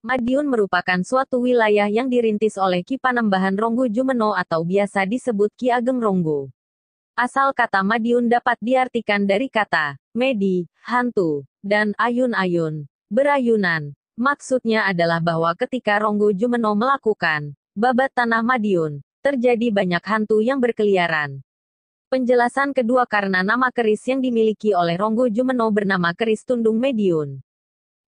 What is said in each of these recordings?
Madiun merupakan suatu wilayah yang dirintis oleh Ki Panembahan Ronggo Jumeno atau biasa disebut Ki Ageng Ronggo. Asal kata Madiun dapat diartikan dari kata medi, hantu, dan ayun-ayun, berayunan. Maksudnya adalah bahwa ketika Ronggo Jumeno melakukan babat tanah Madiun, terjadi banyak hantu yang berkeliaran. Penjelasan kedua karena nama keris yang dimiliki oleh Ronggo Jumeno bernama keris Tundung Mediun.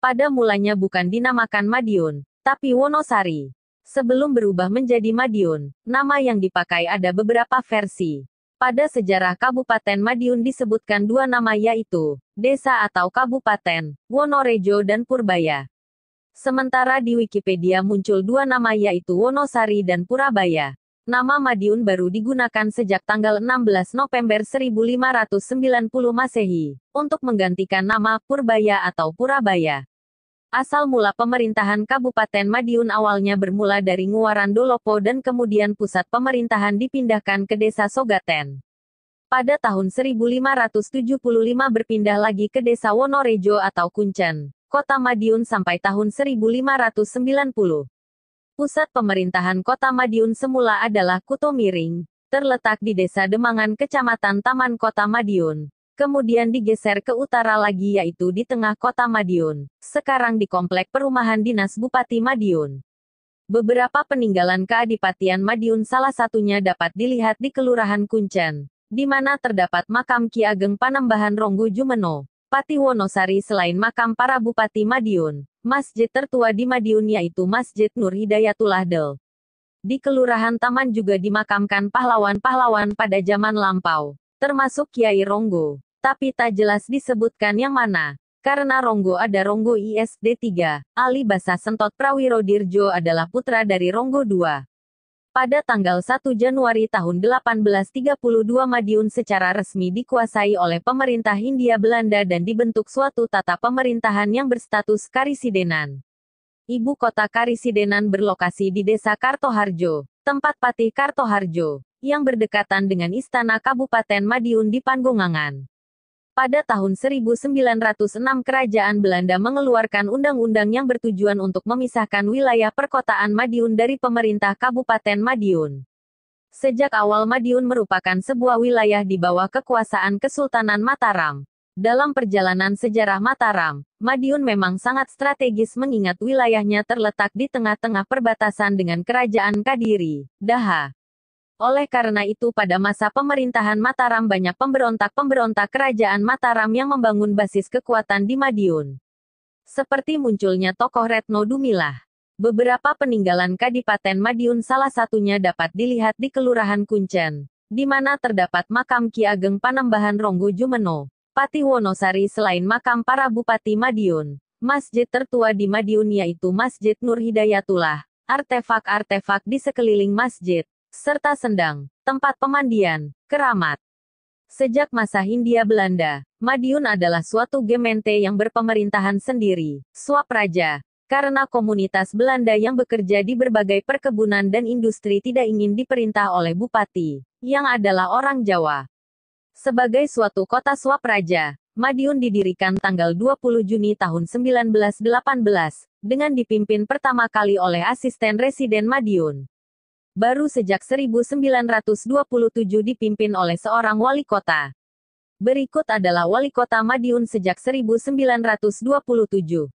Pada mulanya bukan dinamakan Madiun, tapi Wonosari. Sebelum berubah menjadi Madiun, nama yang dipakai ada beberapa versi. Pada sejarah Kabupaten Madiun disebutkan dua nama yaitu, desa atau kabupaten, Wonorejo dan Purbaya. Sementara di Wikipedia muncul dua nama yaitu Wonosari dan Purabaya. Nama Madiun baru digunakan sejak tanggal 16 November 1590 Masehi, untuk menggantikan nama Purbaya atau Purabaya. Asal mula pemerintahan Kabupaten Madiun awalnya bermula dari Nguwaran Dolopo dan kemudian pusat pemerintahan dipindahkan ke desa Sogaten. Pada tahun 1575 berpindah lagi ke desa Wonorejo atau Kuncen, kota Madiun sampai tahun 1590. Pusat pemerintahan kota Madiun semula adalah Kutomiring, terletak di desa Demangan Kecamatan Taman Kota Madiun. Kemudian digeser ke utara lagi yaitu di tengah kota Madiun, sekarang di komplek perumahan dinas Bupati Madiun. Beberapa peninggalan keadipatian Madiun salah satunya dapat dilihat di Kelurahan Kuncen, di mana terdapat makam Ki Ageng Panembahan Ronggo Jumeno, Pati Wonosari selain makam para Bupati Madiun. Masjid tertua di Madiun yaitu Masjid Nur Hidayatullah Del. Di Kelurahan Taman juga dimakamkan pahlawan-pahlawan pada zaman lampau, termasuk Kiai Ronggo. Tapi tak jelas disebutkan yang mana. Karena Ronggo ada Ronggo ISD 3, Ali Basa Sentot Prawiro Dirjo adalah putra dari Ronggo II. Pada tanggal 1 Januari tahun 1832 Madiun secara resmi dikuasai oleh pemerintah Hindia Belanda dan dibentuk suatu tata pemerintahan yang berstatus Karisidenan. Ibu kota Karisidenan berlokasi di Desa Kartoharjo, tempat Patih Kartoharjo, yang berdekatan dengan Istana Kabupaten Madiun di Panggongangan. Pada tahun 1906 Kerajaan Belanda mengeluarkan undang-undang yang bertujuan untuk memisahkan wilayah perkotaan Madiun dari pemerintah Kabupaten Madiun. Sejak awal Madiun merupakan sebuah wilayah di bawah kekuasaan Kesultanan Mataram. Dalam perjalanan sejarah Mataram, Madiun memang sangat strategis mengingat wilayahnya terletak di tengah-tengah perbatasan dengan Kerajaan Kadiri, Daha. Oleh karena itu pada masa pemerintahan Mataram banyak pemberontak-pemberontak Kerajaan Mataram yang membangun basis kekuatan di Madiun. Seperti munculnya tokoh Retno Dumilah. Beberapa peninggalan Kadipaten Madiun salah satunya dapat dilihat di Kelurahan Kuncen, di mana terdapat makam Ki Ageng Panembahan Ronggo Jumeno, Pati Wonosari selain makam para Bupati Madiun. Masjid tertua di Madiun yaitu Masjid Nur Hidayatullah, artefak-artefak di sekeliling masjid, serta sendang, tempat pemandian, keramat. Sejak masa Hindia Belanda, Madiun adalah suatu gemeente yang berpemerintahan sendiri, Swapraja, karena komunitas Belanda yang bekerja di berbagai perkebunan dan industri tidak ingin diperintah oleh bupati, yang adalah orang Jawa. Sebagai suatu kota Swapraja, Madiun didirikan tanggal 20 Juni tahun 1918, dengan dipimpin pertama kali oleh asisten residen Madiun. Baru sejak 1927 dipimpin oleh seorang wali kota. Berikut adalah wali kota Madiun sejak 1927. 1.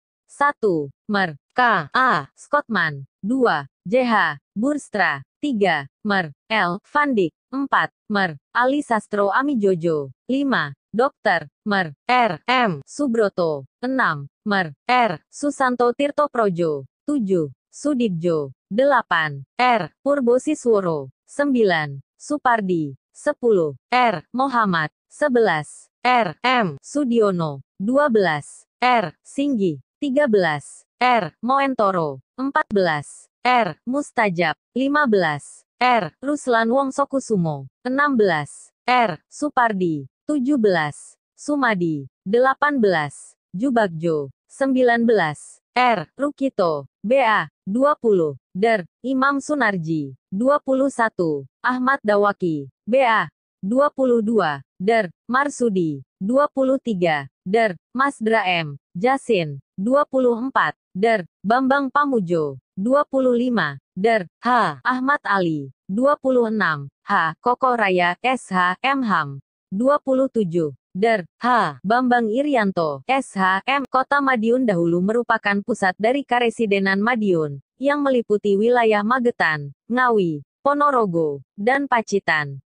Mer. K. A. Scottman. 2. J.H. Burstra. 3. Mer. L. Vandik. 4. Mer. Ali Sastro Amijojo. 5. Dr. Mer. R. M. Subroto. 6. Mer. R. Susanto Tirto Projo. 7. Sudibjo. 8. R. Purbosisworo. 9. Supardi. 10. R. Muhammad. 11. R. M. Sudiono. 12. R. Singgi. 13. R. Moentoro. 14. R. Mustajab. 15. R. Ruslan Wongsokusumo. 16. R. Supardi. 17. Sumadi. 18. Jubagjo. 19. R. Rukito. BA. 20. Der. Imam Sunarji. 21. Ahmad Dawaki. BA. 22. Der. Marsudi. 23. Der. Masdra M. Jasin. 24. Der. Bambang Pamujo. 25. Der. H. Ahmad Ali. 26. H. Koko Raya, SH, M. Ham. 27. Der. H. Bambang Irianto, SH, M. Kota Madiun dahulu merupakan pusat dari Karesidenan Madiun, yang meliputi wilayah Magetan, Ngawi, Ponorogo, dan Pacitan.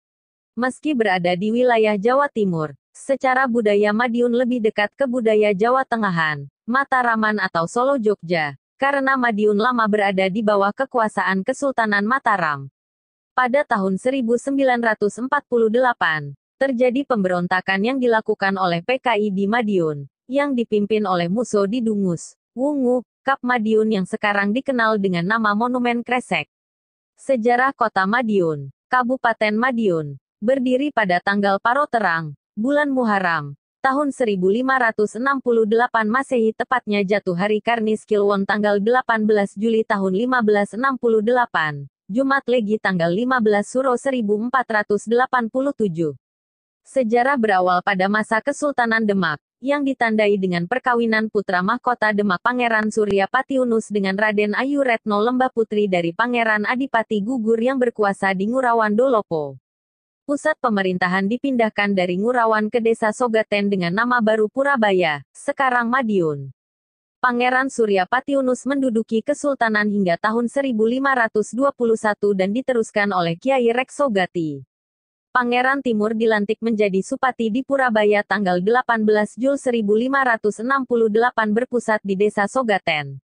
Meski berada di wilayah Jawa Timur, secara budaya Madiun lebih dekat ke budaya Jawa Tengahan, Mataraman atau Solo Jogja, karena Madiun lama berada di bawah kekuasaan Kesultanan Mataram. Pada tahun 1948, terjadi pemberontakan yang dilakukan oleh PKI di Madiun, yang dipimpin oleh Muso di Dungus, Wungu, Kap Madiun yang sekarang dikenal dengan nama Monumen Kresek. Sejarah Kota Madiun, Kabupaten Madiun, berdiri pada tanggal Paro Terang, bulan Muharram, tahun 1568 Masehi, tepatnya jatuh hari Karnis Kilwon tanggal 18 Juli tahun 1568, Jumat Legi tanggal 15 Suro 1487. Sejarah berawal pada masa Kesultanan Demak, yang ditandai dengan perkawinan putra mahkota Demak Pangeran Surya Patiunus dengan Raden Ayu Retno Lembah putri dari Pangeran Adipati Gugur yang berkuasa di Ngurawan Dolopo. Pusat pemerintahan dipindahkan dari Ngurawan ke desa Sogaten dengan nama baru Purabaya, sekarang Madiun. Pangeran Surya Patiunus menduduki kesultanan hingga tahun 1521 dan diteruskan oleh Kiai Reksogati. Pangeran Timur dilantik menjadi Supati di Purabaya tanggal 18 Jul 1568 berpusat di desa Sogaten.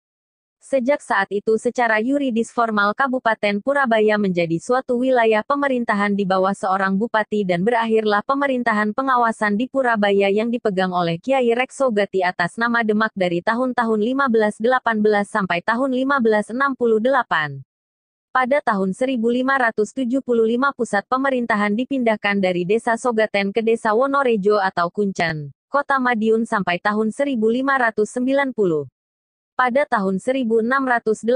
Sejak saat itu secara yuridis formal Kabupaten Purabaya menjadi suatu wilayah pemerintahan di bawah seorang bupati dan berakhirlah pemerintahan pengawasan di Purabaya yang dipegang oleh Kiai Reksogati atas nama Demak dari tahun-tahun 1518 sampai tahun 1568. Pada tahun 1575 pusat pemerintahan dipindahkan dari desa Sogaten ke desa Wonorejo atau Kuncen, Kota Madiun sampai tahun 1590. Pada tahun 1686,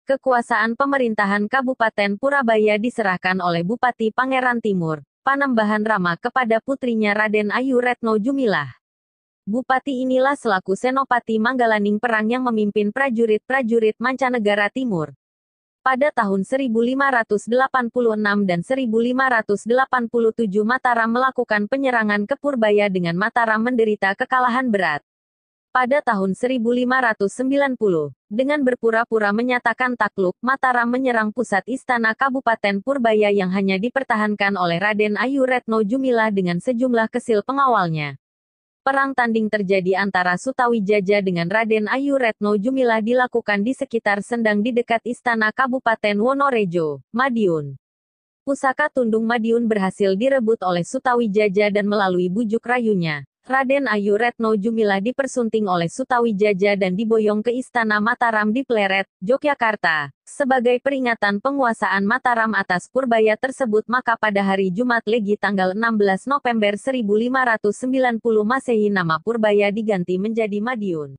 kekuasaan pemerintahan Kabupaten Purabaya diserahkan oleh Bupati Pangeran Timur, Panembahan Rama kepada putrinya Raden Ayu Retno Jumilah. Bupati inilah selaku Senopati Manggalaning Perang yang memimpin prajurit-prajurit mancanegara Timur. Pada tahun 1586 dan 1587 Mataram melakukan penyerangan ke Purbaya dengan Mataram menderita kekalahan berat. Pada tahun 1590, dengan berpura-pura menyatakan takluk, Mataram menyerang pusat istana Kabupaten Purbaya yang hanya dipertahankan oleh Raden Ayu Retno Jumilah dengan sejumlah kesil pengawalnya. Perang tanding terjadi antara Sutawijaya dengan Raden Ayu Retno Jumilah dilakukan di sekitar Sendang di dekat istana Kabupaten Wonorejo, Madiun. Pusaka Tundung Madiun berhasil direbut oleh Sutawijaya dan melalui bujuk rayunya, Raden Ayu Retno Jumilah dipersunting oleh Sutawijaya dan diboyong ke Istana Mataram di Pleret, Yogyakarta. Sebagai peringatan penguasaan Mataram atas Purbaya tersebut, maka pada hari Jumat Legi tanggal 16 November 1590 Masehi nama Purbaya diganti menjadi Madiun.